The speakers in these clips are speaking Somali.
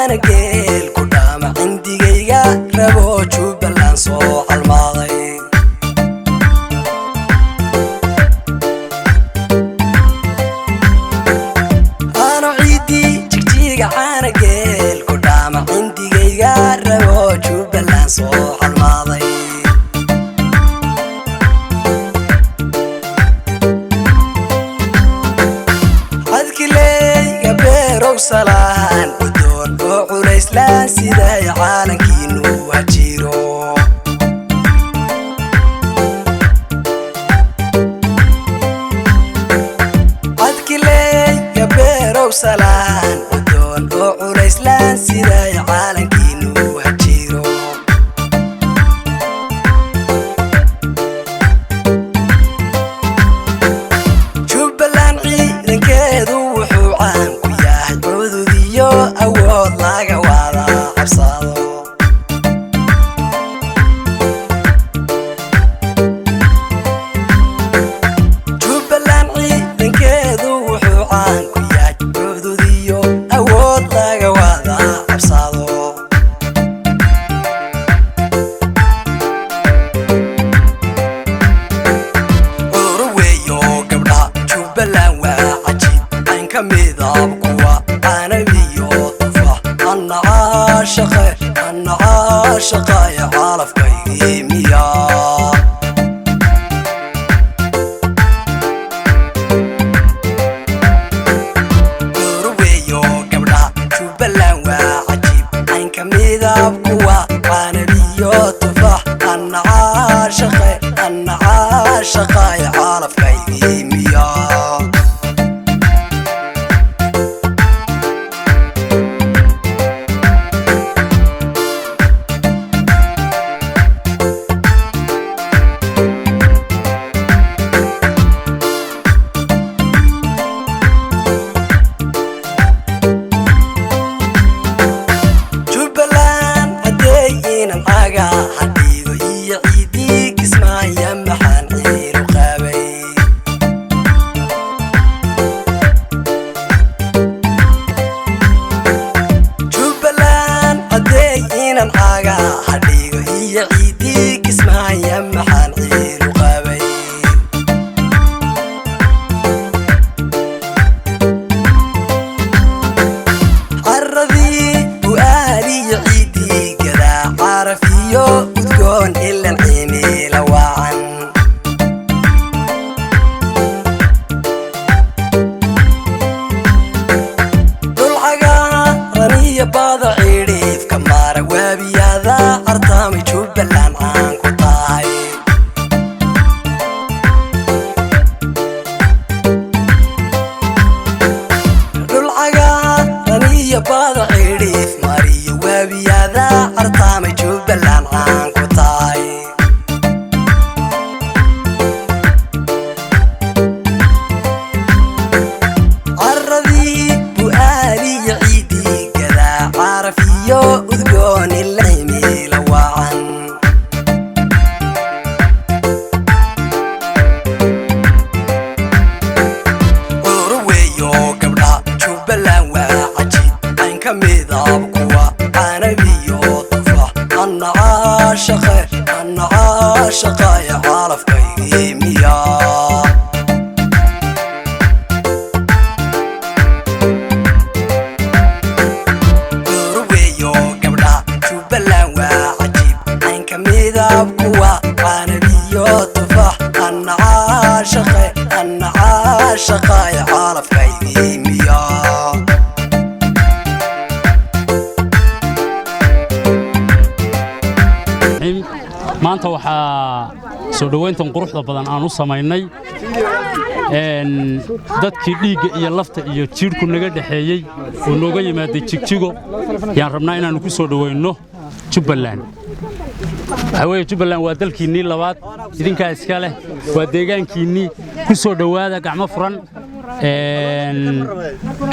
أنا جيل كلام عندي جيجا ربو شوف بالانسو الماضي أنا عيدي جيجا أنا جيل كلام عندي جيجا ربو شوف بالانسو الماضي عذك لي قبيرو سلام لا سيداي عالكينو هجيرو عدك لي يا بيرو سلان ودون وعريس لا سيداي عالكينو هجيرو شوف بلان عيدن كيدو وحو عانكو يا عودو ديو أول لاغا وادا عبصادو شوف بلان عيدن كيدو وحو عانكو يا عودو ديو أول لاغا وادا عبصادو ورويو قبلا شوف بلان واعجيب عين كميضا أنا عاشقة يا عارف كيميا ورويو قبلا شوف بلان وعجيب عين كميدة بقوة أنا بيو تفاح أنا عاشقة يا عارف كيميا أنا عاشقة يا عارف كيميا ورويو قبلا شوف بلان وعجيب عين كميدة بقوة أنا بيو تفاح أنا عاشقة يا عارف كيميا maanta waxa soo dhaweyntan quruxda badan aan u sameeynay dadkii dhiigga iyo lafta iyo jiirku naga dhaxeeyay oo nooga yimaaday jigjigo yaan rabnaa inaanu ku soo dhaweyno Jubbaland haweeney Jubbaland waa dalkiinii labaad idinka iska leh waa deegaankiinii ku soo dhawaada gacmo furan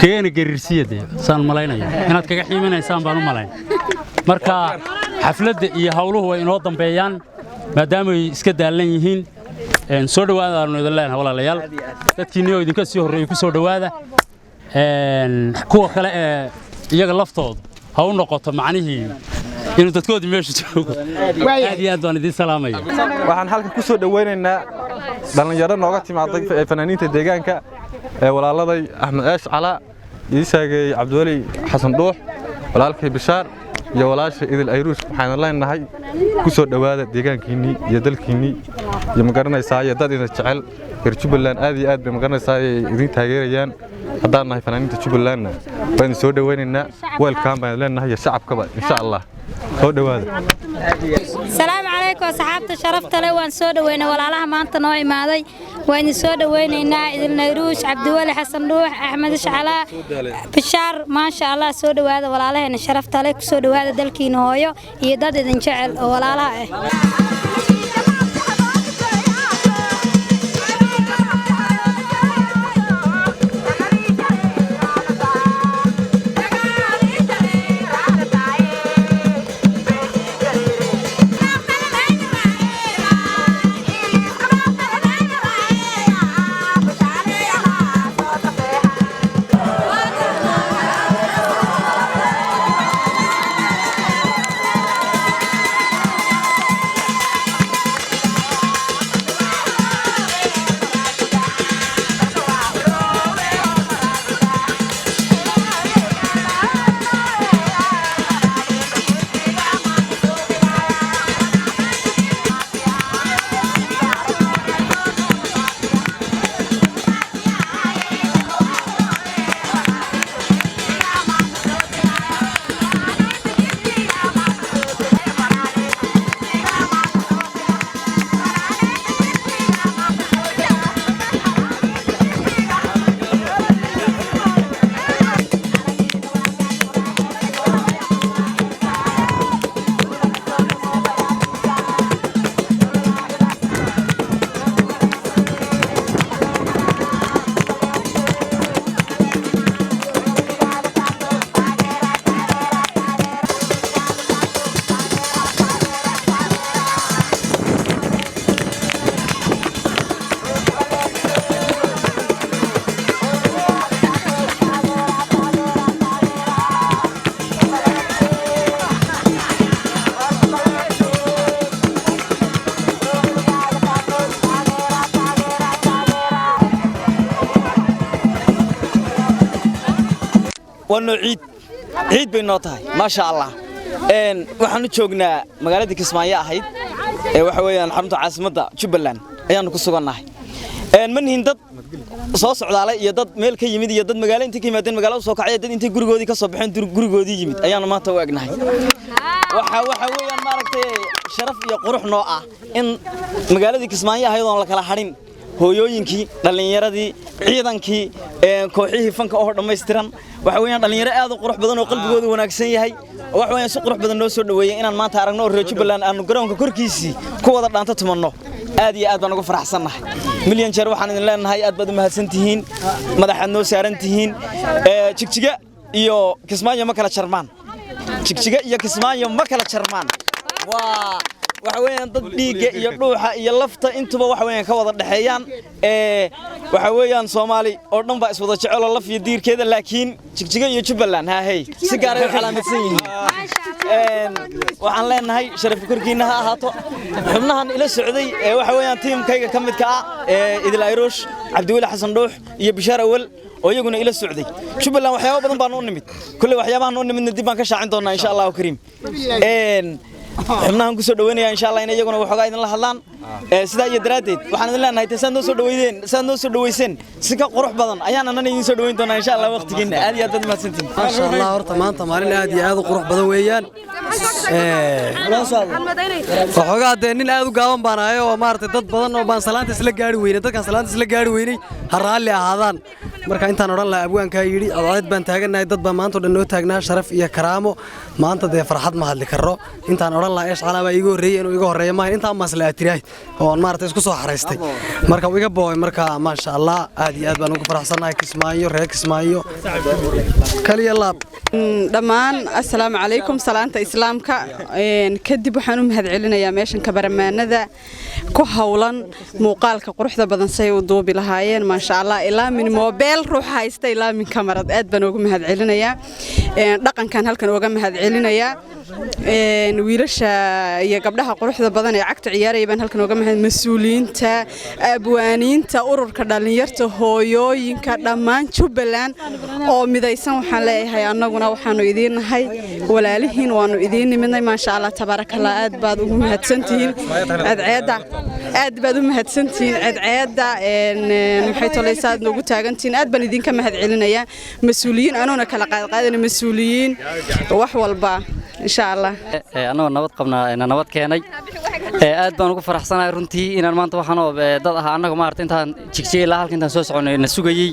keena gariirsiyada saan malaynayo inaad kaga xiimaneysaan baan u malayn marka xafladda iyo hawluhu way inoo dambeeyaan maadaama ay iska daalan yihiin soo dhawaada aanu idin leenahay walaalayaal dadkiinii oo idinka sii horreeyay ku soo dhawaada kuwa kale ee iyaga laftooda ha u noqoto macnihii inuu dadkoodii meesha joogo aad iyo aad baan idin salaamaya waxaan halkan ku soo dhaweynaynaa dhalinyaro nooga timaaday fanaaniinta deegaanka walaaladay Axmed Aash Cala Isaagay Cabdiwali Xasan Dhuux walaalkay Bishaar iyo walaasha Idil Ayruus waxaan leenahay ku soo dhawaada deegaankiinii iyo dalkiinii iyo ma garanaysaa dad idin jecel reer Jubbaland aad iyo aad bay ma garanaysaa idin taageerayaan haddaan nahay fanaaniinta Jubbaland baan soo dhaweynaynaa welcome baan leenahay shacabkaba insha Allah soo dhawaada السلام عليكم أصحابتي شرفت لي وان سو دوينا walaalaha maanta noo imaaday waan soo dhaweynaynaa Idil Ayruus Cabdiwali Xasan Dhuux Axmed Shacala Bishaar ma sha Allah soo dhawaada walaalaheena sharafta leh ku soo dhawaada dalkiina hooyo iyo dad idin jecel oo walaalaha وانو عيد بينو tahay ما شاء الله waxaanu joognaa magaalada Kismaayo ahayd waxa weeyaan xarunta caasimadda Jubbaland ayaanu ku sugannahay manhin dad soo socdaalay iyo dad meel ka yimid iyo dad magaalo inta ka yimaadeen magaalada soo kacay dad inta gurigoodii ka soo baxeen gurigoodii yimid ayaanu maanta u egnahay waxa weeyaan maaragtay sharaf iyo qurux noo ah in magaalada Kismaayo ahayd oo la kala harin hooyooyinkii dhalinyaradii ciidankii kooxihii fanka oo dhameystiran waxa weeyaan dhalinyaro aad u qurux badan oo qalbigoodu wanaagsan yahay waxa weeyaan si qurux badan noo soo dhaweeyay inaan maanta aragno reer Jubbaland aanu garoonka korkiisii ku wada dhaanta tumanno aad iyo aad baan ugu faraxsanahay milyan jeer waxaan idin leenahay aad baad u mahadsantihiin madaxaad noo saarantihiin jigjiga iyo Kismaayo ma kala jarmaan jigjiga iyo Kismaayo ma kala jarmaan waa waxa weeyaan dad dhiigga iyo dhuuxa iyo lafta intuba waxa weeyaan ka wada dhaxeeyaan waxa weeyaan Soomaali oo dhan baa iswada jecel oo laf iyo diirkeeda laakiin jigjiga iyo Jubbaland ha hay si gaar ah calaamadsan yihiin waxaan leenahay sharaf korkiina ha ahaato xubnahan ila socday waxa weeyaan tiimkayga kamidka ah Idil Ayruus Cabdiwali Xasan Dhuux iyo Bishaar Awal oo iyaguna ila socday Jubbaland waxyaabo badan baan u nimid kulli waxyaabahan u nimidna dib baan ka shaacin doonaa insha Allah kariim xubnahan ku soo dhaweynaya insha Allah in iyaguna waxoogaa idin la hadlaan sidaa iyo daraadeed waxaan idin leenahay taasaan noo soo dhaweyseen si ka qurux badan ayaan anana idin soo dhaweyn doonaa insha Allah waqtigiina aad iyo aad baad mahadsantiin ما شاء الله horta maanta maalin aad iyo aad u qurux badan weeyaan waxoogaa dee nin aad u gaaban baan ahay oo maaragtay dad badan oo baan salaanta isla gaari weynay dadkaan salaanta isla gaari weynay ha raalli ahaadaan marka intaan odhan lahaa abwaankaa yidhi adeed baan taaganahay dad baan maanta oo dhan noo taagnaa sharaf iyo karaamo maanta dee farxad ma hadli karo intaan odhan lahaa eesh calaa baa iiga horreeyey inuu iga horreeyo maahan intaan maasla atirahay oo maaragtay isku soo xaraystay marka iga booy marka maasha Allah aad iyo aad baan ugu faraxsanahay Kismaayo reer Kismaayo kaliya laab dhammaan assalaamu calaykum salaanta islaamka kadib waxaan u mahadcelinayaa meeshan kabaramaanada ku hawlan muuqaalka quruxda badan say u duubi lahaayeen maasha Allah ilaa min mobile ruux haysta ilaa min kamarad aad baan ugu mahadcelinayaa dhaqankan halkan uga mahadcelinayaa wiilasha iyo gabdhaha quruxda badan ee cagta ciyaaraya baan halkan uga mahad mas'uuliyiinta abwaaniinta ururka dhalinyarta hooyooyinka dhammaan Jubbaland oo midaysan waxaan leeyahay annaguna waxaanu idin nahay walaalihiin waanu idin nimidnay maasha Allah tabarakallah aad baad ugu mahadsantihiin cadceeda aad baad u mahadsantihiin cadceeda maxay tolaysaad nagu taagantiin aad baan idinka mahadcelinayaa mas'uuliyiin anoona kala qaadqaadana mas'uuliyiin wax walba إن شاء الله. أنا نبض قبنا إن نبض كياني أدبان وقف فرحسنا رنتي إن المنطقة وحنا ضدها أنا قمارت أنت تشجيع لها كنت نسوس عن السوقي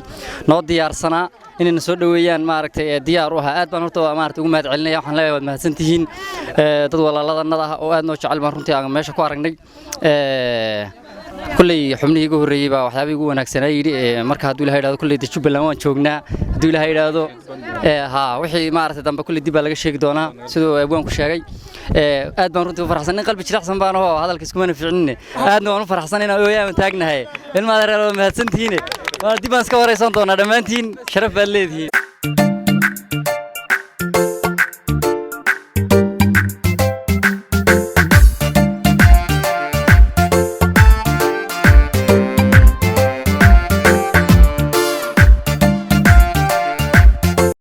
نودي أرسنا إن نسود ويان مارك ديار وها أدبان ورتوا مارت وما تعلنا يا حنا ما سنتين تدور الله نضها وأدنى شعل مرنتي عن ماشى كوارني كل حملي يجوا الريبة وحبي يجوا نكسنا يدي مركز دول هيدا كل تشوف بلمان شوقنا دول هيدا ها وحي ما عرفت دم بكل دي بلغ الشيء دونا سدوا أبوان كشاعي أدنى رنتي فرحسنا قلب شرح سنبان هو هذا الكيس كمان في عنا أدنى فرحسنا هنا ويا متاجنا هاي المدرسة ما سنتين ما دي بس كوارث سنتونا دمانتين شرف بلدي